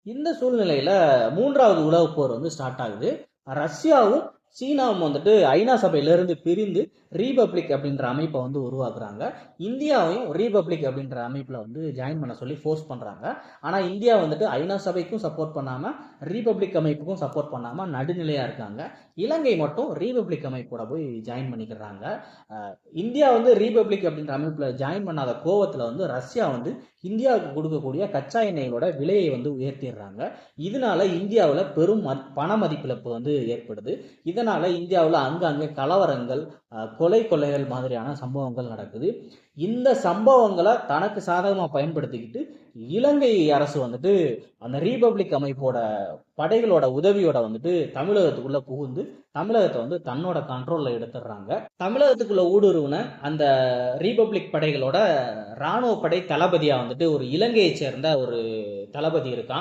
இந்த சூழ்நிலையில மூன்றாவது உலகப் போர் ஸ்டார்ட் ஆகுது. ரஷ்யாவும் சீனாவும் ஐநா சபையிலிருந்து பிரிந்து ரீபப்ளிக் அப்படின்ற அமைப்பை உருவாக்குறாங்க. இந்தியாவையும் ரீபப்ளிக் அப்படின்ற அமைப்புல ஜாயின் பண்ண சொல்லி ஃபோர்ஸ் பண்றாங்க. ஆனா இந்தியா ஐநா சபைக்கும் சப்போர்ட் பண்ணாம ரீபப்ளிக் அமைப்புக்கும் சப்போர்ட் பண்ணாம நடுநிலையா இருக்காங்க. இலங்கை மட்டும் ரீபப்ளிக் அமைப்போட போய் ஜாயின் பண்ணிக்கிறாங்க. இந்தியா ரீபப்ளிக் அப்படின்ற அமைப்புல ஜாயின் பண்ணாத கோவத்துல ரஷ்யா இந்தியாவுக்கு கொடுக்கக்கூடிய கச்சா எண்ணெய்களோட விலையை உயர்த்திடுறாங்க. இதனால இந்தியாவில் பெரும் பண மதிப்பிழப்பு ஏற்படுது. இதனால இந்தியாவில் அங்கங்கே கலவரங்கள், கொலை கொள்ளைகள் மாதிரியான சம்பவங்கள் நடக்குது. இந்த சம்பவங்களை தனக்கு சாதகமாக பயன்படுத்திக்கிட்டு இலங்கை அரசு அந்த ரீபப்ளிக் அமைப்போட படைகளோட உதவியோட தமிழகத்துக்குள்ள புகுந்து தமிழகத்தை தன்னோட கண்ட்ரோல்ல எடுத்துடுறாங்க. தமிழகத்துக்குள்ள ஊடுருவின அந்த ரீபப்ளிக் படைகளோட ராணுவ படை தளபதியா ஒரு இலங்கையை சேர்ந்த ஒரு தளபதி இருக்கான்.